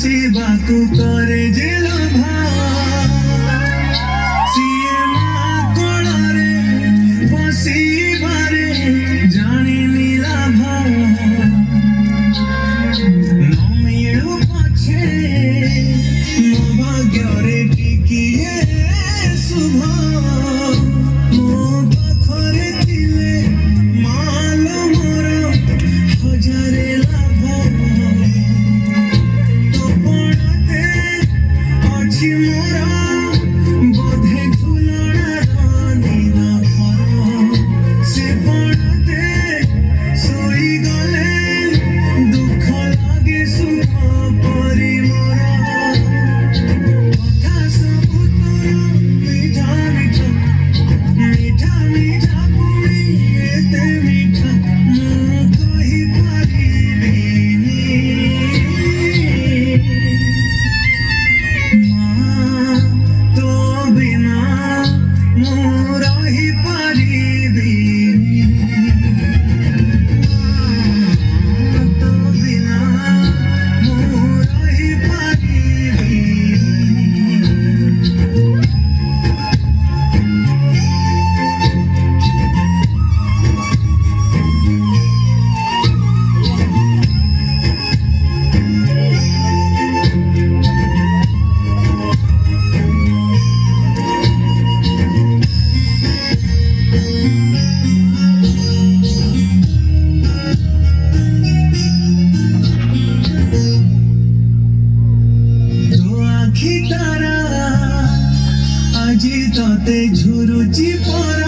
ବସିବାକୁ କରେ ଯେ ଲୋଭ ସିଏ ମା କୋଳରେ ବସିବାରେ ଜାଣିନି ଲାଭ ନ ମିଳୁ ପଛେ ମୋ ଭାଗ୍ୟରେ ଟିକିଏ ଶୁଭ ମୋ ପାଖରେ ଥିଲେ ମାଲ ମୋର ହଜାରେ ଲାଭ ତୋପଣାତେ ଅଛି ମୋର ବୋଧେ ଝୁଲଣାର ନିଦ ଘର ସେ ପଣାତେ ଶୋଇଗଲେ ଦୁଃଖ ଲାଗେ ସୁଖ ପରି ମୋର କଥା ସବୁ ତୋର ମିଠା ମିଠା ମିଠା ମିଠା ପୁଣି ଏତେ ମିଠା ମୁଁ କହିପାରିବିନି ମା ତୋ ବିନା ମୁଁ ରହିପାରିବିନି ତୋ ବିନା ମୁଁ ରହିପାରିବିନି ତୋ ଆଖି ତାରା ଆଜି ତତେ ଝୁରୁଛି ପରା